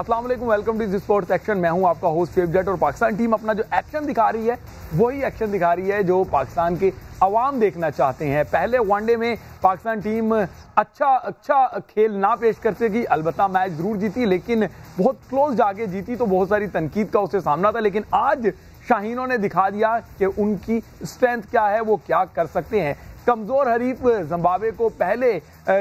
अस्सलाम वालेकुम, welcome to sports action. मैं हूं आपका होस्ट शेफ जट और पाकिस्तान टीम अपना जो एक्शन दिखा रही है वही एक्शन दिखा रही है जो पाकिस्तान के अवाम देखना चाहते हैं। पहले वनडे में पाकिस्तान टीम अच्छा खेल ना पेश कर सकी, अलबत्ता मैच जरूर जीती लेकिन बहुत क्लोज जाके जीती, तो बहुत सारी तनकीद का उससे सामना था। लेकिन आज शाहीनों ने दिखा दिया कि उनकी स्ट्रेंथ क्या है, वो क्या कर सकते हैं। कमजोर हरीफ जिम्बाब्वे को पहले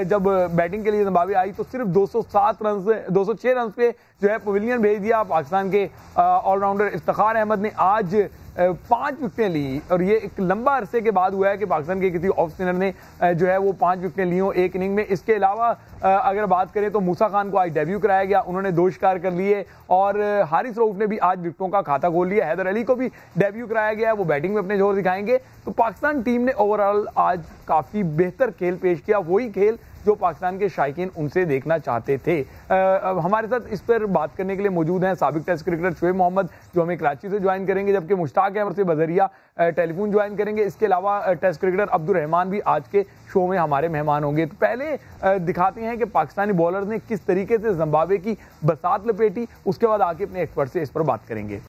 जब बैटिंग के लिए जिम्बाब्वे आई तो सिर्फ 206 रन पे जो है पवेलियन भेज दिया पाकिस्तान के ऑलराउंडर इफ्तिखार अहमद ने। आज 5 विकेटें ली और ये एक लंबा अरसे के बाद हुआ है कि पाकिस्तान के किसी ऑफ स्पिनर ने जो है वो 5 विकेटें ली हो एक इनिंग में। इसके अलावा अगर बात करें तो मूसा खान को आज डेब्यू कराया गया, उन्होंने 2 शिकार कर लिए और हारिस रऊफ ने भी आज विकेटों का खाता खोल लिया। हैदर अली को भी डेब्यू कराया गया, वो बैटिंग में अपने जोर दिखाएंगे। तो पाकिस्तान टीम ने ओवरऑल आज काफी बेहतर खेल पेश किया, वही खेल जो पाकिस्तान के शायकीन उनसे देखना चाहते थे। हमारे साथ इस पर बात करने के लिए मौजूद हैं साबिक टेस्ट क्रिकेटर शुएब मोहम्मद, जो हमें कराची से ज्वाइन करेंगे, जबकि मुश्ताक अहमद से बजरिया टेलीफोन ज्वाइन करेंगे। इसके अलावा टेस्ट क्रिकेटर अब्दुल रहमान भी आज के शो में हमारे मेहमान होंगे। तो पहले दिखाते हैं कि पाकिस्तानी बॉलर ने किस तरीके से जिम्बाब्वे की बसात लपेटी, उसके बाद आके अपने एक्सपर्ट से इस पर बात करेंगे।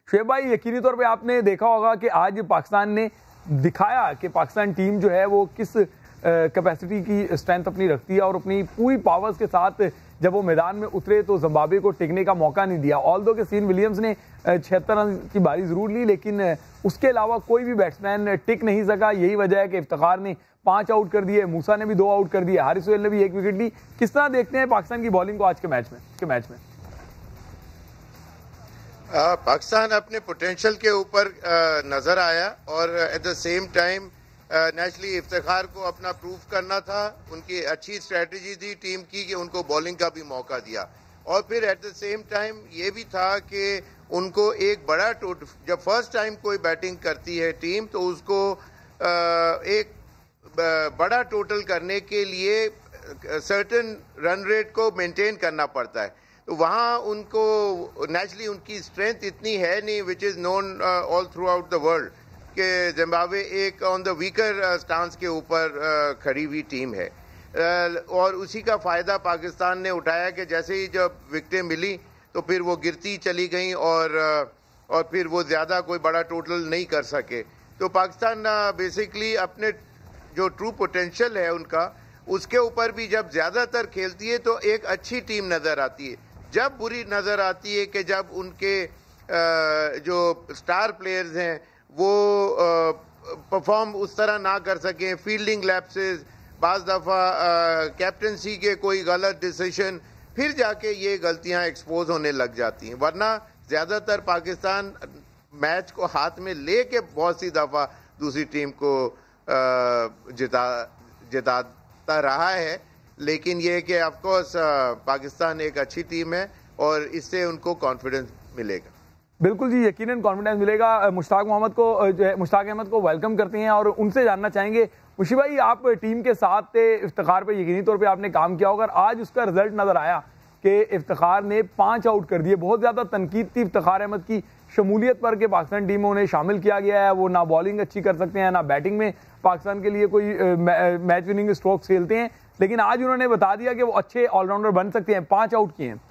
शुएब भाई, यकीनी तौर पर आपने देखा होगा कि आज पाकिस्तान ने दिखाया कि पाकिस्तान टीम जो है वो किस कैपेसिटी की स्ट्रेंथ अपनी रखती है और अपनी पूरी पावर्स के साथ जब वो मैदान में उतरे तो जिम्बाब्वे को टिकने का मौका नहीं दिया। ऑल्दो के सीन विलियम्स ने 76 रन की बारी जरूर ली लेकिन उसके अलावा कोई भी बैट्समैन टिक नहीं सका। यही वजह है कि इफ्तिखार ने 5 आउट कर दिए, मूसा ने भी 2 आउट कर दिए, हारिस सोहेल ने भी 1 विकेट ली। किस तरह देखते हैं पाकिस्तान की बॉलिंग को आज के मैच में? पाकिस्तान अपने पोटेंशियल के ऊपर नजर आया और at the same time naturally Iftikhar को अपना प्रूफ करना था। उनकी अच्छी स्ट्रेटजी थी टीम की कि उनको बॉलिंग का भी मौका दिया और फिर एट द सेम टाइम ये भी था कि उनको एक बड़ा जब फर्स्ट टाइम कोई बैटिंग करती है टीम तो उसको एक बड़ा टोटल करने के लिए सर्टेन रन रेट को मेंटेन करना पड़ता है। तो वहाँ उनको नेचुरली उनकी स्ट्रेंथ इतनी है नहीं, which is known all through out the world, कि जिम्बाब्वे एक ऑन द वीकर स्टांस के ऊपर खड़ी हुई टीम है। और उसी का फ़ायदा पाकिस्तान ने उठाया कि जैसे ही जब विकेटें मिली तो फिर वो गिरती चली गई और फिर वो ज़्यादा कोई बड़ा टोटल नहीं कर सके। तो पाकिस्तान बेसिकली अपने जो ट्रू पोटेंशियल है उनका, उसके ऊपर भी जब ज़्यादातर खेलती है तो एक अच्छी टीम नज़र आती है। जब बुरी नज़र आती है कि जब उनके जो स्टार प्लेयर्स हैं वो परफॉर्म उस तरह ना कर सकें, फील्डिंग लैप्सेस, बाज़ दफ़ा कैप्टनसी के कोई गलत डिसीजन, फिर जाके ये गलतियां एक्सपोज होने लग जाती हैं। वरना ज़्यादातर पाकिस्तान मैच को हाथ में ले के बहुत सी दफ़ा दूसरी टीम को जिताता रहा है। लेकिन ये कि ऑफ कोर्स पाकिस्तान एक अच्छी टीम है और इससे उनको कॉन्फिडेंस मिलेगा। बिल्कुल जी, यकीनन कॉन्फिडेंस मिलेगा। मुश्ताक अहमद को वेलकम करते हैं और उनसे जानना चाहेंगे, मुशी भाई आप टीम के साथ थे, इफ्तिखार पे यकीनी तौर पे आपने काम किया होगा, आज उसका रिजल्ट नजर आया कि इफ्तिखार ने 5 आउट कर दिए। बहुत ज्यादा तनकीद थी इफ्तिखार अहमद की शमूलियत पर कि पाकिस्तान टीम में उन्हें शामिल किया गया है, वो ना बॉलिंग अच्छी कर सकते हैं ना बैटिंग में पाकिस्तान के लिए कोई मैच विनिंग स्ट्रोक खेलते हैं, लेकिन आज उन्होंने बता दिया कि वो अच्छे ऑलराउंडर बन सकते हैं। 5 आउट किए हैं।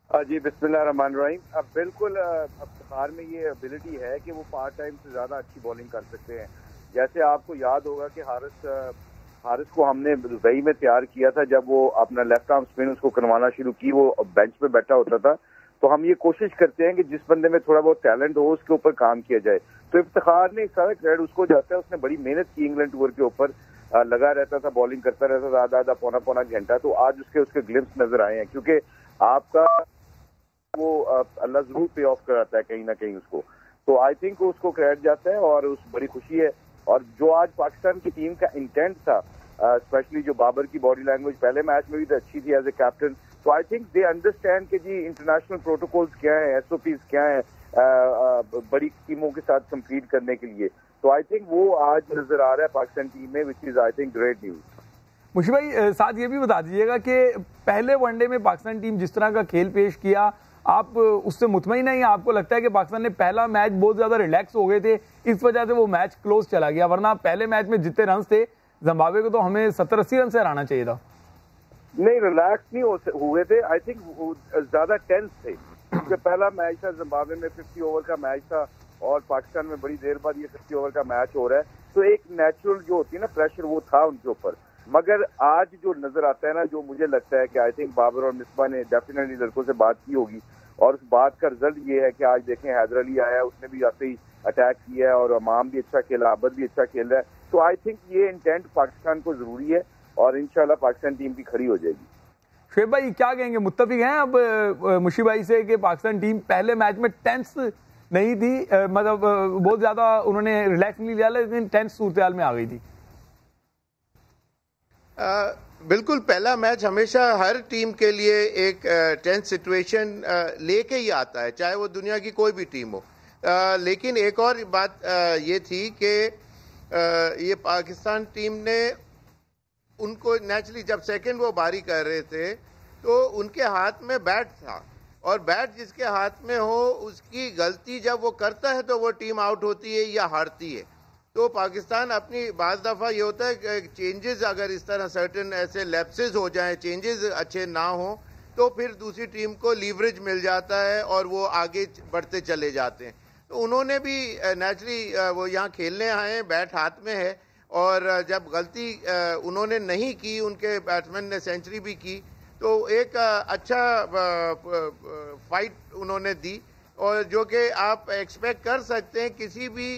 जी बिस्मिल्लाहिर्रहमानिर्रहीम। अब बिल्कुल इफ्तिखार में ये एबिलिटी है कि वो 5 टाइम से ज़्यादा अच्छी बॉलिंग कर सकते हैं। जैसे आपको याद होगा कि हारिस को हमने दुबई में तैयार किया था, जब वो अपना लेफ्ट आर्म स्पिन उसको करवाना शुरू की, वो बेंच पे बैठा होता था। तो हम ये कोशिश करते हैं कि जिस बंदे में थोड़ा बहुत टैलेंट हो उसके ऊपर काम किया जाए। तो इफ्तिखार ने सारा क्रेडिट उसको जाता है, उसने बड़ी मेहनत की, इंग्लैंड टूर के ऊपर लगा रहता था, बॉलिंग करता रहता था आधा पौना घंटा। तो आज उसके ग्लिम्स नजर आए हैं, क्योंकि आपका वो अल्लाह जरूर पे ऑफ कराता है कहीं ना कहीं उसको। तो आई थिंक उसको क्रेडिट जाता है और उस बड़ी खुशी है। और जो आज पाकिस्तान की टीम का इंटेंट था, स्पेशली जो बाबर की बॉडी लैंग्वेज पहले मैच में भी तो अच्छी थी एज ए कैप्टन। तो आई थिंक दे अंडरस्टैंड कि जी इंटरनेशनल प्रोटोकॉल्स क्या है, SOPs क्या है बड़ी टीमों के साथ कम्पीट करने के लिए। तो आई थिंक वो आज नजर आ रहा है पाकिस्तान टीम में, which is I think great news. Mushi भाई साथ ये भी बता दीजिएगा कि पहले वनडे में पाकिस्तान टीम जिस तरह का खेल पेश किया, आप उससे मुतमईन नहीं? आपको लगता है कि पाकिस्तान ने पहला मैच बहुत ज्यादा रिलैक्स हो गए थे, इस वजह से वो मैच क्लोज चला गया? वरना पहले मैच में जितने रन थे जिम्बाब्वे को तो हमें 70-80 रन से हराना चाहिए था। नहीं, रिलैक्स नहीं हुए थे। आई थिंक ज्यादा टेंस थे क्योंकि पहला मैच था जिम्बाब्वे में, 50 ओवर का मैच था और पाकिस्तान में बड़ी देर बाद ये 50 ओवर का मैच हो रहा है, तो एक नेचुरल जो होती है ना प्रेशर वो था उनके ऊपर। मगर आज जो नजर आता है ना, जो मुझे लगता है कि आई थिंक बाबर और मिसबा ने डेफिनेटली लड़कों से बात की होगी और उस बात का रिजल्ट ये है कि आज देखें हैदर अली आया, उसने भी आते ही अटैक किया है और अमाम भी अच्छा खेला, अबद भी अच्छा खेल रहा है। तो आई थिंक ये इंटेंट पाकिस्तान को जरूरी है और इंशाल्लाह पाकिस्तान टीम भी खड़ी हो जाएगी। शुएब भाई क्या कहेंगे, मुत्तफिक हैं अब मुशी भाई से कि पाकिस्तान टीम पहले मैच में टेंस नहीं थी, मतलब बहुत ज्यादा उन्होंने रिलैक्स नहीं लिया लेकिन टेंस सूरत में आ गई थी? बिल्कुल, पहला मैच हमेशा हर टीम के लिए एक टेंस सिचुएशन लेके ही आता है, चाहे वो दुनिया की कोई भी टीम हो। लेकिन एक और बात ये थी कि ये पाकिस्तान टीम ने उनको नेचुरली जब सेकंड वो बारी कर रहे थे तो उनके हाथ में बैट था और बैट जिसके हाथ में हो उसकी गलती जब वो करता है तो वो टीम आउट होती है या हारती है। तो पाकिस्तान अपनी बाज़ दफ़ा ये होता है कि चेंजेस अगर इस तरह सर्टेन ऐसे लैप्सेस हो जाएं, चेंजेस अच्छे ना हो तो फिर दूसरी टीम को लीवरेज मिल जाता है और वो आगे बढ़ते चले जाते हैं। तो उन्होंने भी नेचुरली वो यहाँ खेलने आए हैं, बैट हाथ में है और जब गलती उन्होंने नहीं की, उनके बैट्समैन ने सेंचुरी भी की, तो एक अच्छा फाइट उन्होंने दी और जो कि आप एक्सपेक्ट कर सकते हैं किसी भी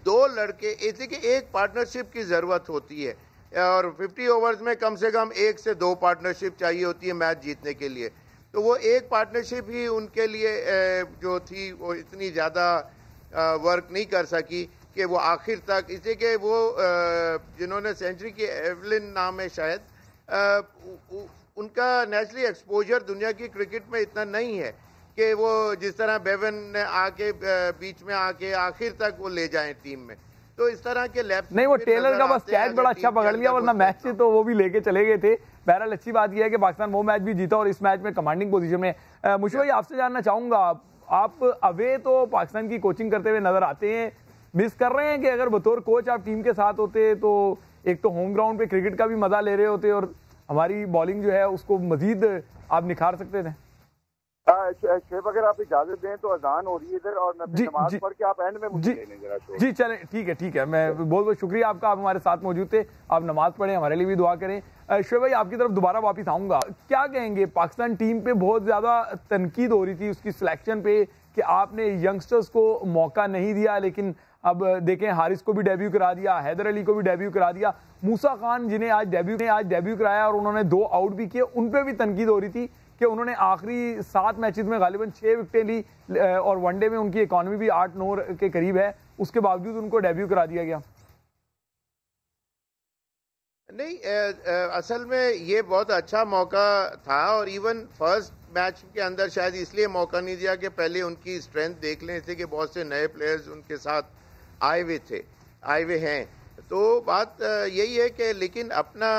दो लड़के ऐसे कि एक पार्टनरशिप की ज़रूरत होती है और 50 ओवर्स में कम से कम 1 से 2 पार्टनरशिप चाहिए होती है मैच जीतने के लिए। तो वो एक पार्टनरशिप ही उनके लिए जो थी वो इतनी ज़्यादा वर्क नहीं कर सकी कि वो आखिर तक, इसे कि वो जिन्होंने सेंचुरी की, एवलिन नाम है शायद, उनका नेचुरली एक्सपोजर दुनिया की क्रिकेट में इतना नहीं है कि वो जिस तरह बेवन ने आके बीच में आके आखिर तक वो ले जाएं टीम में। तो इस तरह के लैप्स नहीं, वो टेलर का बस कैच बड़ा अच्छा पकड़ लिया, वरना मैच से तो वो भी लेके चले गए थे। बहरहाल अच्छी बात यह है कि पाकिस्तान वो मैच भी जीता और इस मैच में कमांडिंग पोजीशन में। मुशी भाई आपसे जानना चाहूंगा, आप अवे तो पाकिस्तान की कोचिंग करते हुए नजर आते हैं, मिस कर रहे हैं कि अगर बतौर कोच आप टीम के साथ होते तो एक तो होम ग्राउंड पे क्रिकेट का भी मजा ले रहे होते और हमारी बॉलिंग जो है उसको मजीद आप निखार सकते थे? शेब अगर आप इजाजत दें तो अजान हो रही है इधर और मैं नमाज पढ़ के आप एंड में मुझे लेने जरा। जी चलें, ठीक है, मैं बहुत बहुत शुक्रिया आपका, आप हमारे साथ मौजूद थे। आप नमाज पढ़ें, हमारे लिए भी दुआ करें। शुएब भाई आपकी तरफ दोबारा वापस आऊंगा, क्या कहेंगे, पाकिस्तान टीम पे बहुत ज्यादा तनकीद हो रही थी उसकी सिलेक्शन पे कि आपने यंगस्टर्स को मौका नहीं दिया, लेकिन अब देखें हारिस को भी डेब्यू करा दिया, हैदर अली को भी डेब्यू करा दिया, मूसा खान जिन्हें आज डेब्यू कराया और उन्होंने 2 आउट भी किए, उन पे भी तनकीद हो रही थी कि उन्होंने आखिरी 7 मैचेस में गालिबन 6 विकेटें ली और वनडे में उनकी इकॉनमी भी 8-9 के करीब है, उसके बावजूद उनको डेब्यू करा दिया गया। नहीं, असल में ये बहुत अच्छा मौका था और इवन फर्स्ट मैच के अंदर शायद इसलिए मौका नहीं दिया कि पहले उनकी स्ट्रेंथ देख लें, इसलिए कि बहुत से नए प्लेयर्स उनके साथ आए हुए हैं। तो बात यही है कि लेकिन अपना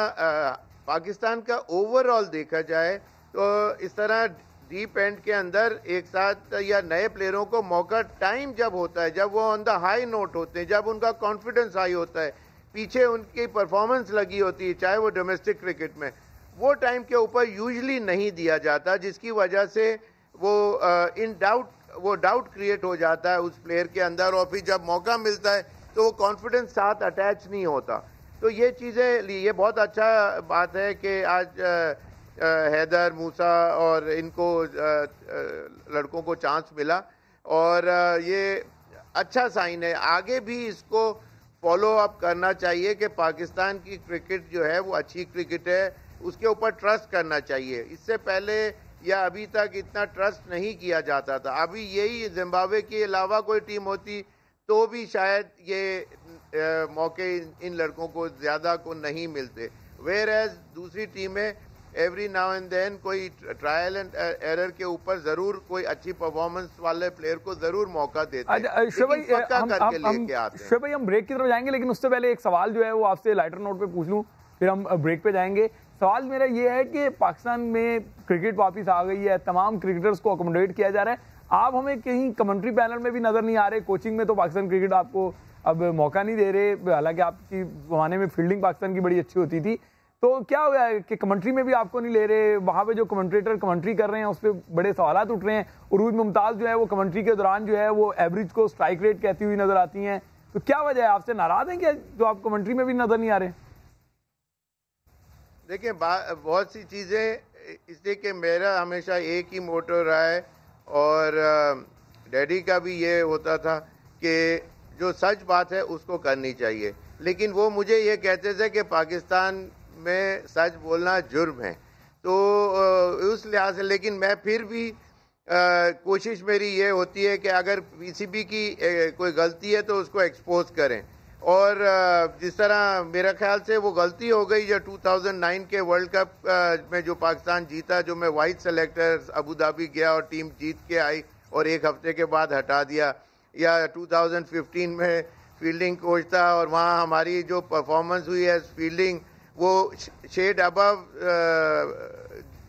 पाकिस्तान का ओवरऑल देखा जाए तो इस तरह डीप एंड के अंदर एक साथ या नए प्लेयरों को मौका टाइम जब होता है, जब वो ऑन द हाई नोट होते हैं, जब उनका कॉन्फिडेंस हाई होता है, पीछे उनकी परफॉर्मेंस लगी होती है, चाहे वो डोमेस्टिक क्रिकेट में, वो टाइम के ऊपर यूजुअली नहीं दिया जाता, जिसकी वजह से वो डाउट क्रिएट हो जाता है उस प्लेयर के अंदर और फिर जब मौका मिलता है तो वो कॉन्फिडेंस साथ अटैच नहीं होता। तो ये चीज़ें, ये बहुत अच्छा बात है कि आज हैदर, मूसा और इनको लड़कों को चांस मिला और ये अच्छा साइन है। आगे भी इसको फॉलो अप करना चाहिए कि पाकिस्तान की क्रिकेट जो है वो अच्छी क्रिकेट है, उसके ऊपर ट्रस्ट करना चाहिए। इससे पहले या अभी तक इतना ट्रस्ट नहीं किया जाता था। अभी यही जिम्बाब्वे के अलावा कोई टीम होती तो भी शायद ये मौके इन लड़कों को ज़्यादा को नहीं मिलते। वेयर एज दूसरी टीमें एवरी नाउ एंड देन कोई ट्रायल एंड एरर के ऊपर ज़रूर कोई अच्छी परफॉर्मेंस वाले प्लेयर को ज़रूर मौका देते हैं। शुएब भाई हम ब्रेक की तरफ जाएंगे, लेकिन उससे पहले एक सवाल जो है वो आपसे लाइटर नोट पे पूछ लूँ, फिर हम ब्रेक पे जाएंगे। सवाल मेरा ये है कि पाकिस्तान में क्रिकेट वापस आ गई है, तमाम क्रिकेटर्स को अकोमोडेट किया जा रहा है, आप हमें कहीं कमेंट्री पैनल में भी नजर नहीं आ रहे, कोचिंग में तो पाकिस्तान क्रिकेट आपको अब मौका नहीं दे रहे, हालांकि आपकी जमाने में फील्डिंग पाकिस्तान की बड़ी अच्छी होती थी, तो क्या हुआ है कि कमेंट्री में भी आपको नहीं ले रहे, वहां पे जो कमेंट्रेटर कमेंट्री कर रहे हैं उस पर बड़े सवालात उठ रहे हैं। उरूज मुमताज जो है वो कमेंट्री के दौरान जो है वो एवरेज को स्ट्राइक रेट कहती हुई नजर आती हैं। तो क्या वजह है, आपसे नाराज हैं क्या जो आप कमेंट्री में भी नजर नहीं आ रहे? देखिए बहुत सी चीज़ें, इसलिए कि मेरा हमेशा एक ही मोटो रहा है और डैडी का भी ये होता था कि जो सच बात है उसको करनी चाहिए, लेकिन वो मुझे ये कहते थे कि पाकिस्तान में सच बोलना जुर्म है। तो उस लिहाज से, लेकिन मैं फिर भी कोशिश मेरी ये होती है कि अगर पीसीबी की कोई गलती है तो उसको एक्सपोज करें। और जिस तरह मेरा ख्याल से वो गलती हो गई जो 2009 के वर्ल्ड कप में जो पाकिस्तान जीता, जो मैं वाइस सेलेक्टर अबू धाबी गया और टीम जीत के आई और एक हफ्ते के बाद हटा दिया, या 2015 में फील्डिंग कोच था और वहाँ हमारी जो परफॉर्मेंस हुई है फील्डिंग वो शेड अबव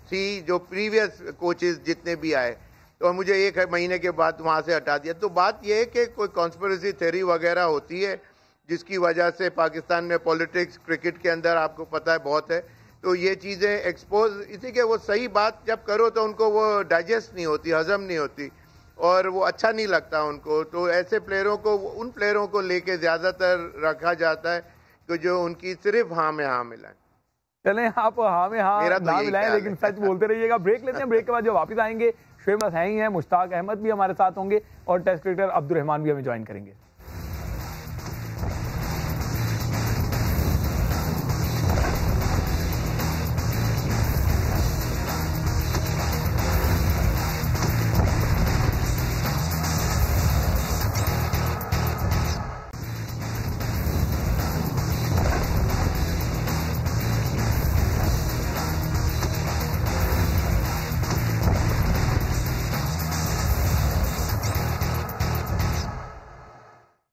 थी जो प्रीवियस कोचेस जितने भी आए, और मुझे एक महीने के बाद वहाँ से हटा दिया। तो बात यह है कि कोई कॉन्स्पिरेसी थ्योरी वगैरह होती है जिसकी वजह से पाकिस्तान में पॉलिटिक्स क्रिकेट के अंदर आपको पता है बहुत है, तो ये चीज़ें एक्सपोज, इसी के वो सही बात जब करो तो उनको वो डाइजेस्ट नहीं होती, हजम नहीं होती और वो अच्छा नहीं लगता उनको। तो ऐसे प्लेयरों को, उन प्लेयरों को लेके ज़्यादातर रखा जाता है कि जो उनकी सिर्फ हाँ में हाँ मिलाएं। चलें, आप हाँ में हाँ ना मिलाएं लेकिन सच बोलते रहिएगा। ब्रेक लेते हैं, ब्रेक के बाद जो वापस आएंगे शेमस है ही हैं, मुश्ताक अहमद भी हमारे साथ होंगे और टेस्ट क्रिकेटर अब्दुल रहमान भी हमें ज्वाइन करेंगे।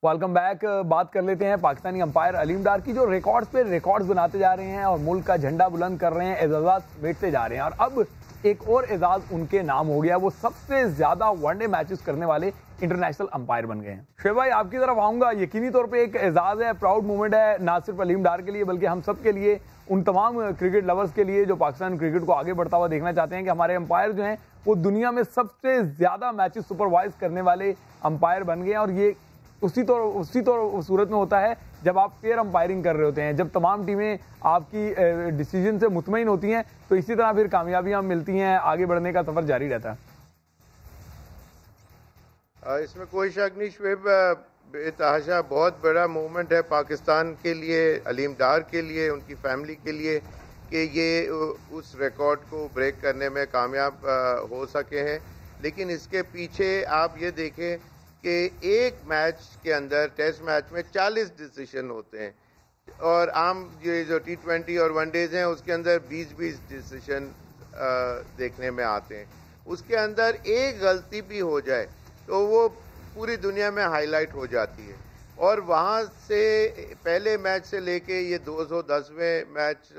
Welcome back. बात कर लेते हैं पाकिस्तानी अंपायर अलीम डार की, जो रिकॉर्ड्स पे रिकॉर्ड्स बनाते जा रहे हैं और मुल्क का झंडा बुलंद कर रहे हैं, एजाज़ात समेटते जा रहे हैं। और अब एक और एजाज उनके नाम हो गया, वो सबसे ज्यादा वनडे मैचेस करने वाले इंटरनेशनल अंपायर बन गए हैं। शेख भाई आपकी तरफ आऊंगा, यकीनी तौर पे एक एजाज है, प्राउड मोमेंट है, ना सिर्फ अलीम डार के लिए बल्कि हम सब के लिए, उन तमाम क्रिकेट लवर्स के लिए जो पाकिस्तान क्रिकेट को आगे बढ़ता हुआ देखना चाहते हैं कि हमारे अंपायर जो हैं वो दुनिया में सबसे ज्यादा मैचेस सुपरवाइज करने वाले अंपायर बन गए हैं। और ये उसी सूरत में होता है जब आप फेयर अंपायरिंग कर रहे होते हैं, जब तमाम टीमें आपकी डिसीजन से मुतमईन होती हैं, तो इसी तरह फिर कामयाबियां मिलती हैं, आगे बढ़ने का सफर जारी रहता है। इसमें कोई शक नहीं शुएब, बेतहाशा बहुत बड़ा मूवमेंट है पाकिस्तान के लिए, अलीम डार के लिए, उनकी फैमिली के लिए कि ये उस रिकॉर्ड को ब्रेक करने में कामयाब हो सके हैं। लेकिन इसके पीछे आप ये देखें कि एक मैच के अंदर, टेस्ट मैच में 40 डिसीजन होते हैं और आम ये जो T20 और वनडेज हैं उसके अंदर 20-20 डिसीजन देखने में आते हैं। उसके अंदर एक गलती भी हो जाए तो वो पूरी दुनिया में हाईलाइट हो जाती है। और वहाँ से पहले मैच से लेके ये 210वें मैच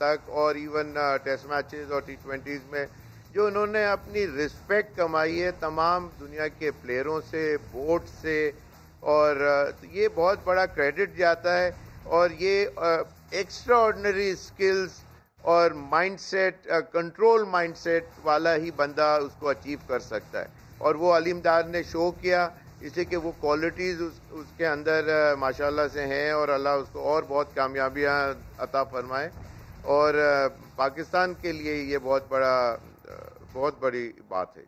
तक और इवन टेस्ट मैचेस और T20s में जो उन्होंने अपनी रिस्पेक्ट कमाई है तमाम दुनिया के प्लेयरों से, बोर्ड से, और ये बहुत बड़ा क्रेडिट जाता है। और ये एक्स्ट्रा ऑर्डिनरी स्किल्स और माइंडसेट, कंट्रोल माइंडसेट वाला ही बंदा उसको अचीव कर सकता है, और वो अलीम डार ने शो किया, इसलिए कि वो क्वालिटीज़ उसके अंदर माशाल्लाह से हैं और अल्लाह उसको और बहुत कामयाबियाँ अता फरमाए। और पाकिस्तान के लिए ये बहुत बड़ी बात है।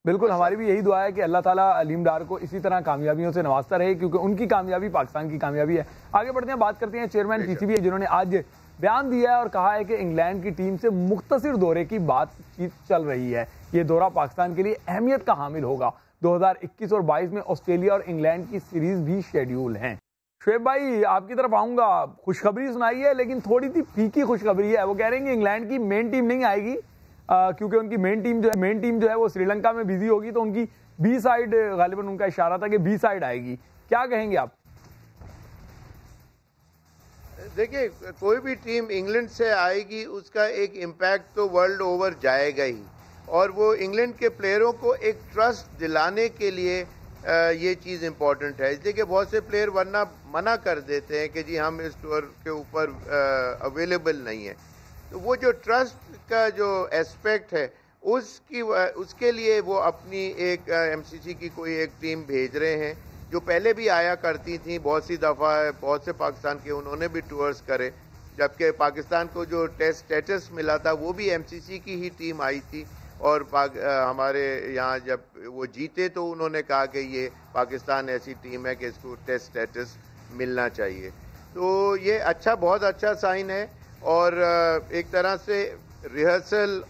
बिल्कुल, हमारी भी यही दुआ है कि अल्लाह ताला अलीम डार को इसी तरह कामयाबियों से नवाजता रहे, क्योंकि उनकी कामयाबी पाकिस्तान की कामयाबी है। आगे बढ़ते हैं, बात करते हैं चेयरमैन पीसीबी जिन्होंने आज बयान दिया है और कहा है कि इंग्लैंड की टीम से मुख्तसर दौरे की बातचीत चल रही है। ये दौरा पाकिस्तान के लिए अहमियत का हामिल होगा। 2021 और 22 में ऑस्ट्रेलिया और इंग्लैंड की सीरीज भी शेड्यूल है। शुएब भाई आपकी तरफ आऊंगा, खुशखबरी सुनाई है लेकिन थोड़ी सी फीकी खुशखबरी है। वो कह रहे हैं कि इंग्लैंड की मेन टीम नहीं आएगी क्योंकि उनकी मेन टीम जो है वो श्रीलंका में बिजी होगी, तो उनकी बी साइड, गालिबन उनका इशारा था कि बी साइड आएगी। क्या कहेंगे आप? देखिए, कोई भी टीम इंग्लैंड से आएगी उसका एक इम्पैक्ट तो वर्ल्ड ओवर जाएगा ही, और वो इंग्लैंड के प्लेयरों को एक ट्रस्ट दिलाने के लिए ये चीज़ इम्पोर्टेंट है। इसलिए कि बहुत से प्लेयर वरना मना कर देते हैं कि जी हम इस टूर के ऊपर अवेलेबल नहीं है। तो वो जो ट्रस्ट का जो एस्पेक्ट है उसके लिए वो अपनी एक एमसीसी की कोई एक टीम भेज रहे हैं, जो पहले भी आया करती थी बहुत सी दफ़ा, बहुत से पाकिस्तान के उन्होंने भी टूर्स करे, जबकि पाकिस्तान को जो टेस्ट स्टेटस मिला था वो भी एमसीसी की ही टीम आई थी। और हमारे यहाँ जब वो जीते तो उन्होंने कहा कि ये पाकिस्तान ऐसी टीम है कि इसको टेस्ट स्टेटस मिलना चाहिए। तो ये अच्छा, बहुत अच्छा साइन है और एक तरह से rehearsal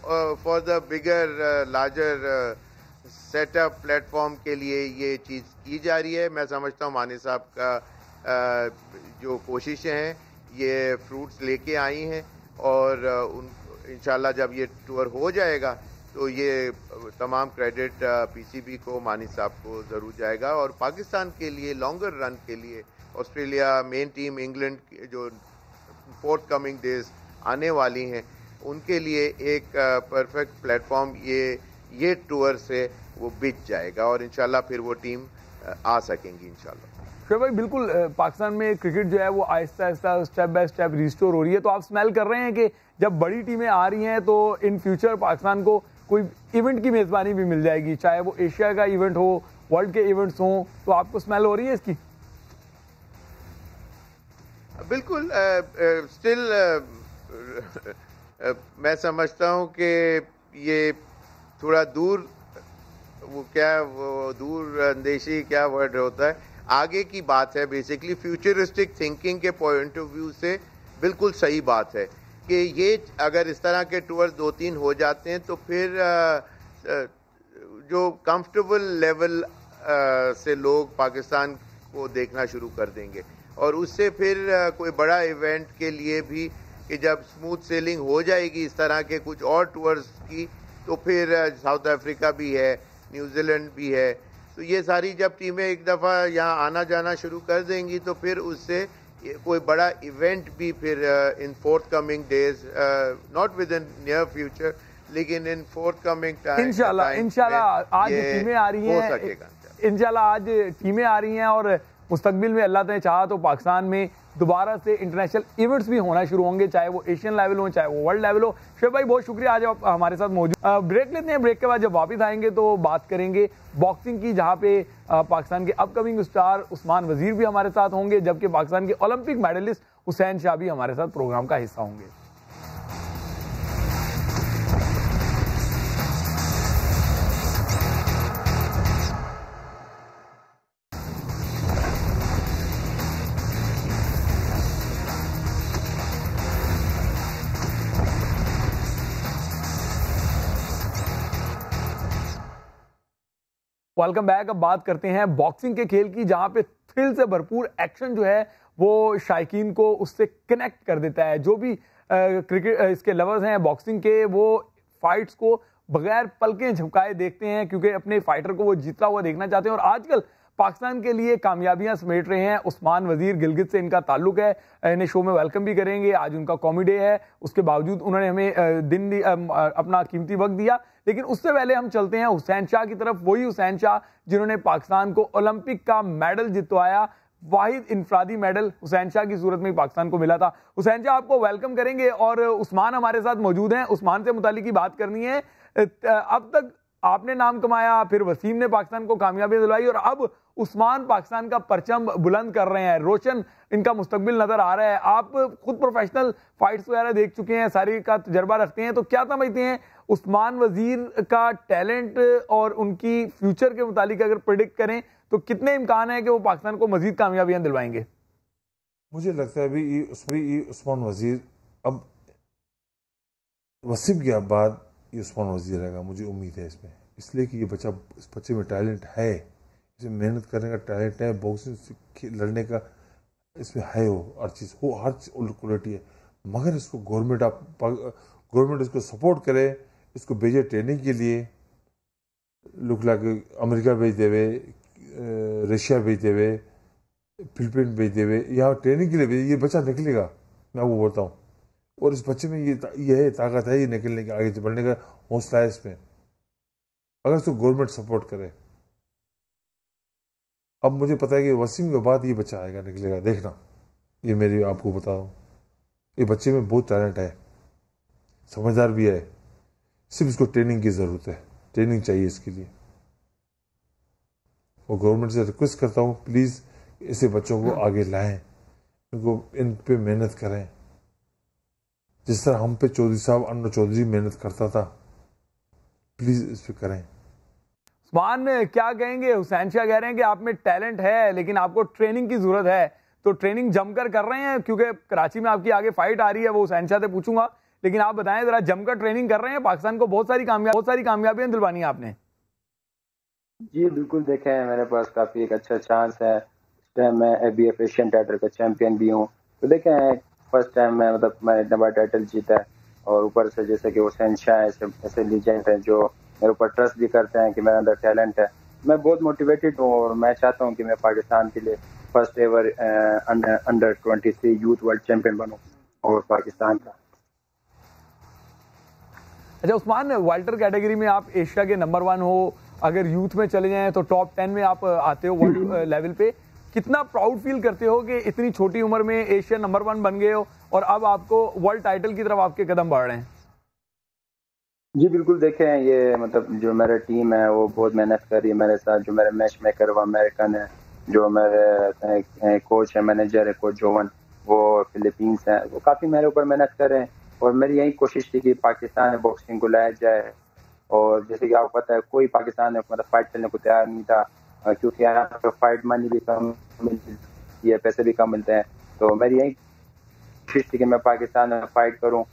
for the bigger larger setup platform के लिए ये चीज़ की जा रही है। मैं समझता हूँ मानी साहब का जो कोशिशें हैं ये फ्रूट्स लेके आई हैं और इंशाल्लाह जब ये टूर हो जाएगा तो ये तमाम क्रेडिट पीसीबी को, मानी साहब को ज़रूर जाएगा। और पाकिस्तान के लिए लॉन्गर रन के लिए ऑस्ट्रेलिया, मेन टीम इंग्लैंड जो फोर्थ कमिंग डेज आने वाली हैं उनके लिए एक परफेक्ट प्लेटफॉर्म ये टूर से वो बिक जाएगा और इंशाल्लाह फिर वो टीम आ सकेंगी इंशाल्लाह। शोएब भाई, बिल्कुल पाकिस्तान में क्रिकेट जो है वो Aahista Aahista step by step restore हो रही है, तो आप स्मेल कर रहे हैं कि जब बड़ी टीमें आ रही हैं तो इन फ्यूचर पाकिस्तान को कोई इवेंट की मेजबानी भी मिल जाएगी, चाहे वो एशिया का इवेंट हो, वर्ल्ड के इवेंट्स हों, तो आपको स्मेल हो रही है इसकी? बिल्कुल। स्टिल मैं समझता हूँ कि ये थोड़ा दूर, वो दूर अंदेशी क्या वर्ड होता है, आगे की बात है। बेसिकली फ्यूचरिस्टिक थिंकिंग के पॉइंट ऑफ व्यू से बिल्कुल सही बात है कि ये अगर इस तरह के टूर्स 2-3 हो जाते हैं तो फिर जो कंफर्टेबल लेवल से लोग पाकिस्तान को देखना शुरू कर देंगे और उससे फिर कोई बड़ा इवेंट के लिए भी कि जब स्मूथ सेलिंग हो जाएगी इस तरह के कुछ और टूर्स की, तो फिर साउथ अफ्रीका भी है, न्यूजीलैंड भी है, तो ये सारी जब टीमें एक दफ़ा यहाँ आना जाना शुरू कर देंगी तो फिर उससे कोई बड़ा इवेंट भी फिर in fourth coming days, not with in near future लेकिन इन फोर्थ कमिंग टाइम इंशाल्लाह आज टीमें आ रही हैं, इंशाल्लाह आज टीमें आ रही हैं और मुस्तकबिल में अल्लाह ने चाहा तो पाकिस्तान में दोबारा से इंटरनेशनल इवेंट्स भी होना शुरू होंगे, चाहे वो एशियन लेवल हो, चाहे वो वर्ल्ड लेवल हो। शोएब भाई, बहुत शुक्रिया आज आप हमारे साथ मौजूद। ब्रेक लेते हैं, ब्रेक के बाद जब वापस आएंगे तो बात करेंगे बॉक्सिंग की, जहां पे पाकिस्तान के अपकमिंग स्टार उस्मान वजीर भी हमारे साथ होंगे, जबकि पाकिस्तान के ओलंपिक मेडलिस्ट हुसैन शाह भी हमारे साथ प्रोग्राम का हिस्सा होंगे। Welcome back. अब बात करते हैं बॉक्सिंग के खेल की, जहां पे थ्रिल से भरपूर एक्शन जो है वो शायकीन को उससे कनेक्ट कर देता है। जो भी क्रिकेट इसके लवर्स हैं बॉक्सिंग के, वो फाइट्स को बगैर पलकें झपकाए देखते हैं क्योंकि अपने फाइटर को वो जीतता हुआ देखना चाहते हैं। और आजकल पाकिस्तान के लिए कामयाबियां समेट रहे हैं उस्मान वजीर, गिलगित से इनका ताल्लुक है। इन्हें शो में वेलकम भी करेंगे, आज उनका कॉमी डे है, उसके बावजूद उन्होंने हमें अपना कीमती वक्त दिया। लेकिन उससे पहले हम चलते हैं हुसैन शाह की तरफ, वही हुसैन शाह जिन्होंने पाकिस्तान को ओलंपिक का मेडल जितवाया। वाहिद इनफरादी मेडल हुसैन शाह की सूरत में पाकिस्तान को मिला था। हुसैन शाह, आपको वेलकम करेंगे और उस्मान हमारे साथ मौजूद हैं, उस्मान से मुतालिक की बात करनी है। अब तक आपने नाम कमाया, फिर वसीम ने पाकिस्तान को कामयाबी दिलवाई और अब उस्मान पाकिस्तान का परचम बुलंद कर रहे हैं, रोशन इनका मुस्तकबिल नजर आ रहा है। आप खुद प्रोफेशनल फाइट्स वगैरह देख चुके हैं, सारी का तजर्बा रखते हैं, तो क्या समझते हैं उस्मान वजीर का टैलेंट और उनकी फ्यूचर के मुतालिक अगर प्रेडिक्ट करें तो कितने इम्कान है कि वो पाकिस्तान को मजीद कामयाबियां दिलवाएंगे? मुझे लगता है अभी उस्मान वजीर, अब वसीम के बाद ये उस्मान वजीर रहेगा, मुझे उम्मीद है इसमें, इसलिए कि इस बच्चे में टैलेंट है, इसे मेहनत करने का टैलेंट है, बॉक्सिंग लड़ने का इसमें है, वो हर चीज़ क्वालिटी है। मगर इसको गवर्नमेंट इसको सपोर्ट करे, इसको भेजे ट्रेनिंग के लिए, लुक लाइक अमेरिका भेज देवे, रशिया भेज देवे, फिलीपीन भेज देवे, यहाँ ट्रेनिंग के लिए भेजे, ये बच्चा निकलेगा, मैं आपको बोलता हूँ। और इस बच्चे में ये है, ताकत है, ये निकलने का, आगे बढ़ने का हौसला है इसमें, अगर इसको गवर्नमेंट सपोर्ट करे। अब मुझे पता है कि वसीम के बाद ये बच्चा आएगा, निकलेगा, देखना, ये मेरी आपको बता दूँ, ये बच्चे में बहुत टैलेंट है, समझदार भी है, सिर्फ इसको ट्रेनिंग की ज़रूरत है, ट्रेनिंग चाहिए इसके लिए। और गवर्नमेंट से रिक्वेस्ट करता हूँ प्लीज़ ऐसे बच्चों को आगे लाएं, इनको इन पे मेहनत करें, जिस तरह हम पे चौधरी साहब अन्ना चौधरी मेहनत करता था, प्लीज़ इस पे करें। उस्मान क्या कहेंगे? हुसैन शाह कह रहे हैं कि आप में टैलेंट है लेकिन आपको ट्रेनिंग की जरूरत है, तो ट्रेनिंग जमकर कर रहे हैं? क्योंकि कराची में आपकी आगे फाइट आ रही है, वो हुसैन शाह से पूछूंगा, लेकिन आप बताएं जरा, जमकर ट्रेनिंग कर रहे हैं? पाकिस्तान को बहुत सारी कामयाबियां दिलवानी है आपने। जी बिल्कुल, देखें मेरे पास काफ़ी एक अच्छा चांस है। इस टाइम मैं ABF एशियन टाइटल का चैंपियन भी हूँ, तो देखें फर्स्ट टाइम मैं मैं इतना बड़ा टाइटल जीता है, और ऊपर से जैसे कि हुसैन शाह ऐसे लीजेंड हैं जो मेरे ऊपर ट्रस्ट भी करते हैं कि मेरे अंदर टैलेंट है। मैं बहुत मोटिवेटेड हूँ और मैं चाहता हूँ कि मैं पाकिस्तान के लिए first ever under 23 youth world champion बनूँ और पाकिस्तान का। अच्छा उस्मान, वाल्टर कैटेगरी में आप एशिया के नंबर 1 हो, अगर यूथ में चले जाएं तो टॉप 10 में आप आते हो वर्ल्ड लेवल पे, कितना प्राउड फील करते हो कि इतनी छोटी उम्र में एशिया नंबर 1 बन गए हो और अब आपको वर्ल्ड टाइटल की तरफ आपके कदम बढ़ रहे हैं? जी बिल्कुल, देखें ये जो मेरा टीम है वो बहुत मेहनत कर रही है मेरे साथ। जो मेरे मैच मेकर वो अमेरिकन है, जो मेरे कोच है, मैनेजर है कोच जोवन, वो फिलीपींस है, वो काफ़ी मेरे ऊपर मेहनत कर रहे हैं। और मेरी यही कोशिश थी कि पाकिस्तान में बॉक्सिंग को लाया जाए, और जैसे कि आपको पता है कोई पाकिस्तान में फाइट करने को तैयार नहीं था, क्योंकि यहाँ पर फाइट मनी भी कम मिलती है, पैसे भी कम मिलते हैं। तो मेरी यही कोशिश थी कि मैं पाकिस्तान में फाइट करूँ,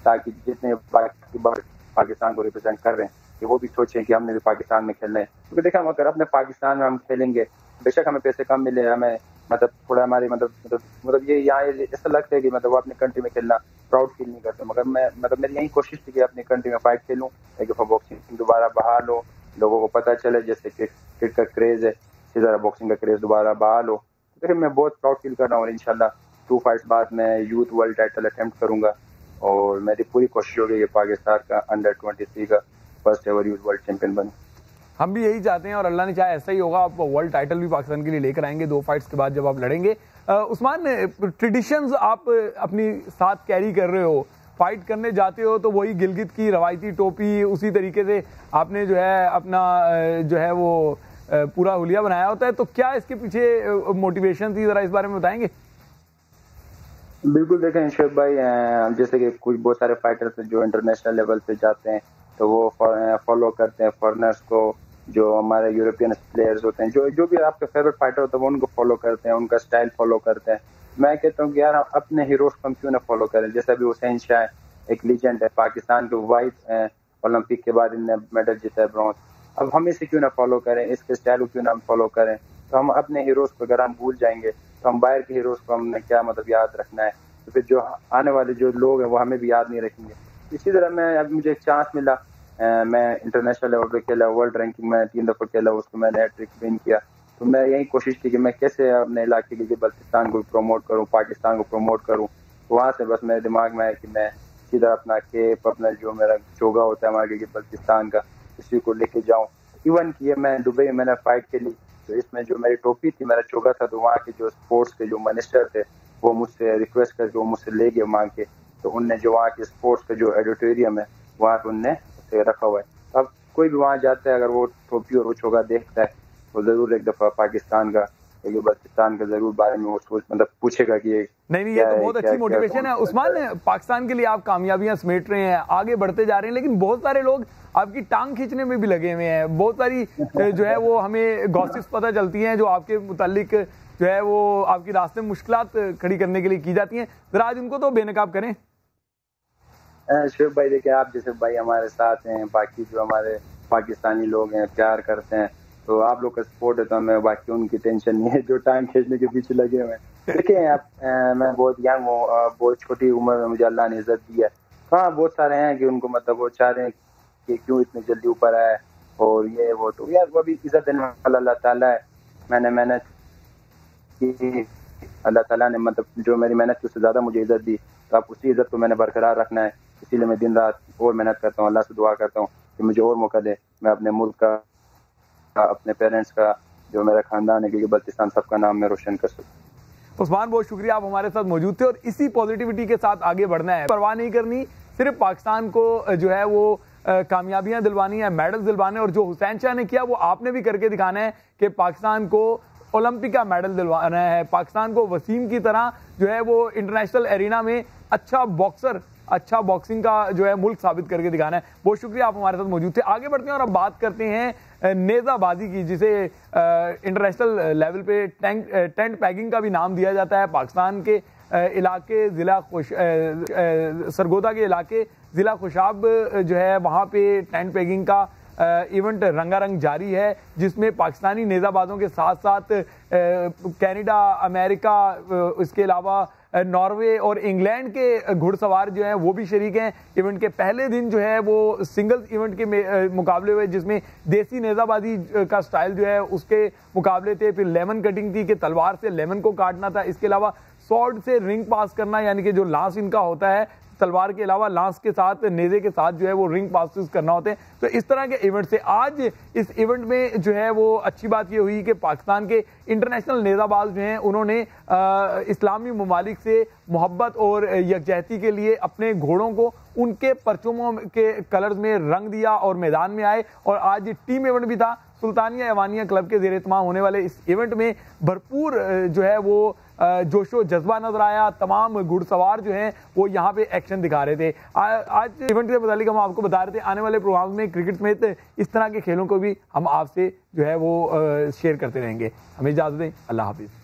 ताकि जितने पाकिस्तान को रिप्रेजेंट कर रहे हैं कि वो भी सोचें कि हमने भी पाकिस्तान में खेलना है। क्योंकि देखा अगर अपने पाकिस्तान में हम खेलेंगे, बेशक हमें पैसे कम मिले, हमें थोड़ा हमारी ये यहाँ ऐसा लगता है कि वो अपनी कंट्री में खेलना प्राउड फील नहीं करते, मगर मैं मेरी यही कोशिश थी कि अपनी कंट्री में फाइट खेलूँ, एक दफ़ा बॉक्सिंग दोबारा बहाल हो, लोगों को पता चले, जैसे क्रिकेट का क्रेज़ है इसी तरह बॉक्सिंग का क्रेज़ दोबारा बहाल हो। देखिए मैं बहुत प्राउड फील कर रहा हूँ, और इंशाल्लाह 2 फाइट्स बाद मैं यूथ वर्ल्ड टाइटल अटेम्प्ट करूँगा, और मेरी पूरी कोशिश होगी कि पाकिस्तान का अंडर 23 का first ever youth world champion बने। हम भी यही चाहते हैं और अल्लाह ने चाहे ऐसा ही होगा, आप वर्ल्ड टाइटल भी पाकिस्तान के लिए लेकर आएंगे 2 फाइट्स के बाद जब आप लड़ेंगे। उस्मान, ट्रेडिशंस आप अपनी साथ कैरी कर रहे हो, फाइट करने जाते हो तो वही गिलगित की रवायती टोपी, उसी तरीके से आपने जो है अपना जो है वो पूरा हुलिया बनाया होता है, तो क्या इसके पीछे मोटिवेशन थी, जरा इस बारे में बताएंगे? बिल्कुल, देखें शोएब भाई, जैसे कि कुछ बहुत सारे फाइटर्स जो इंटरनेशनल लेवल पे जाते हैं तो वो फॉलो करते हैं फॉरेनर्स को, जो हमारे यूरोपियन प्लेयर्स होते हैं, जो भी आपके फेवरेट फाइटर होते हैं वो उनको फॉलो करते हैं, उनका स्टाइल फॉलो करते हैं। मैं कहता हूँ कि यार अपने हीरोज को हम क्यों ना फॉलो करें। जैसे अभी हुसैन शाह एक लीजेंड है, पाकिस्तान के वाइट ओलंपिक के बाद इनने मेडल जीता है, ब्रॉन्ज। अब हम इसे क्यों ना फॉलो करें, इसके स्टाइल को क्यों ना हम फॉलो करें। तो हम अपने हीरोज को अगर हम भूल जाएंगे तो हम बाहर के हीरोज को हमने क्या याद रखना है, तो फिर जो आने वाले जो लोग हैं वो हमें भी याद नहीं रखेंगे। इसी तरह मैं अब मुझे एक चांस मिला, मैं इंटरनेशनल लेवल पे खेला, वर्ल्ड रैंकिंग में 3 दफ़ा खेला, उसको मैंने हैट्रिक विन किया। तो मैं यही कोशिश की कि मैं कैसे अपने इलाके के लिए बल्तिस्तान को प्रमोट करूं, पाकिस्तान को प्रमोट करूं। तो वहाँ से बस मेरे दिमाग में है कि मैं सीधा अपना केप, अपना जो मेरा चोगा होता है हमारे बल्तिस्तान का, इसी को लेके जाऊँ। इवन कि मैं दुबई में मैंने फाइट खेली, तो इसमें जो मेरी टोपी थी, मेरा चोगा था, तो वहाँ के जो स्पोर्ट्स के जो मिनिस्टर थे वो मुझसे रिक्वेस्ट करके वो मुझसे ले गए मांग के। तो उनने जो वहाँ के स्पोर्ट्स का जो ऑडिटोरियम है वहाँ पे उनने उसे रखा हुआ है। अब कोई भी वहाँ जाता है, अगर वो टोपी और वो चोगा देखता है तो जरूर एक दफ़ा पाकिस्तान का, बल्तिस्तान का जरूर बारे में वो पूछेगा कि नहीं, ये तो बहुत अच्छी मोटिवेशन है। उस्मान, पाकिस्तान के लिए आप कामयाबियां समेट रहे हैं, आगे बढ़ते जा रहे हैं, लेकिन बहुत सारे लोग आपकी टांग खींचने में भी लगे हुए हैं। बहुत सारी जो है वो हमें गॉसिप्स पता चलती हैं जो आपके मुतालिक जो है वो आपकी रास्ते में मुश्किलात खड़ी करने के लिए की जाती हैं, जरा आज उनको तो बेनकाब करें। शोएब भाई, देखिए आप जैसे भाई हमारे साथ हैं, बाकी जो हमारे पाकिस्तानी लोग हैं प्यार करते हैं, तो आप लोग का सपोर्ट है, तो हमें बाकी उनकी टेंशन नहीं है जो टाइम खींचने के पीछे लगे हुए हैं। देखिए आप, मैं बहुत यंग हूँ, बहुत छोटी उम्र में मुझे अल्लाह ने इज्जत दी है। हाँ, बहुत सारे हैं कि उनको वो चाह रहे हैं कि क्यों इतनी जल्दी ऊपर आए और ये वो, तो यार वो भी इज्जत देने वाला अल्लाह ताला है। मैंने मेहनत की, अल्लाह ताला ने जो मेरी मेहनत की उससे ज़्यादा मुझे इज्जत दी, तो आप उसी इज्जत को मैंने बरकरार रखना है। इसीलिए मैं दिन रात और मेहनत करता हूँ, अल्लाह से दुआ करता हूँ कि मुझे और मौका दे, मैं अपने मुल्क का, अपने पेरेंट्स का, जो मेरा खानदान है क्योंकि बल्तिस्तान, सबका नाम मैं रोशन कर सकूँ। उस्मान, बहुत शुक्रिया, आप हमारे साथ मौजूद थे और इसी पॉजिटिविटी के साथ आगे बढ़ना है, परवाह नहीं करनी सिर्फ पाकिस्तान को जो है वो कामयाबियां दिलवानी है, मेडल दिलवाने, और जो हुसैन शाह ने किया वो आपने भी करके दिखाना है कि पाकिस्तान को ओलंपिक का मेडल दिलवाना है, पाकिस्तान को वसीम की तरह जो है वो इंटरनेशनल एरिना में अच्छा बॉक्सर, अच्छा बॉक्सिंग का जो है मुल्क साबित करके दिखाना है। बहुत शुक्रिया, आप हमारे साथ मौजूद थे। आगे बढ़ते हैं और अब बात करते हैं नेज़ाबाजी की, जिसे इंटरनेशनल लेवल पे टेंट पैगिंग का भी नाम दिया जाता है। पाकिस्तान के इलाके ज़िला सरगोदा के इलाके ज़िला खुशाब जो है वहाँ पे टेंट पैगिंग का इवेंट रंगारंग जारी है, जिसमें पाकिस्तानी नेज़ाबाजों के साथ साथ कनाडा, अमेरिका, इसके अलावा नॉर्वे और इंग्लैंड के घुड़सवार जो हैं वो भी शरीक हैं। इवेंट के पहले दिन जो है वो सिंगल्स इवेंट के मुकाबले हुए, जिसमें देसी नेज़ाबाजी का स्टाइल जो है उसके मुकाबले थे। फिर लेमन कटिंग थी कि तलवार से लेमन को काटना था। इसके अलावा सॉर्ड से रिंग पास करना, यानी कि जो लांस इनका होता है तलवार के अलावा लांस के साथ, नेज़े के साथ जो है वो रिंग पासेस करना होते हैं। तो इस तरह के इवेंट से आज इस इवेंट में जो है वो अच्छी बात ये हुई कि पाकिस्तान के इंटरनेशनल नेज़ाबाज जो हैं उन्होंने इस्लामी ममालिक से मोहब्बत और यकजहती के लिए अपने घोड़ों को उनके परचमों के कलर्स में रंग दिया और मैदान में आए। और आज टीम इवेंट भी था। सुल्तानिया एवानिया क्लब के ज़ेर इत्माम होने वाले इस इवेंट में भरपूर जो है वो जोशो जज्बा नजर आया। तमाम घुड़सवार जो हैं वो यहाँ पे एक्शन दिखा रहे थे। आज इवेंट के मुतालिक हम आपको बता रहे थे, आने वाले प्रोग्राम में क्रिकेट समेत इस तरह के खेलों को भी हम आपसे जो है वो शेयर करते रहेंगे। हमें इजाज़त दें, अल्लाह हाफिज़।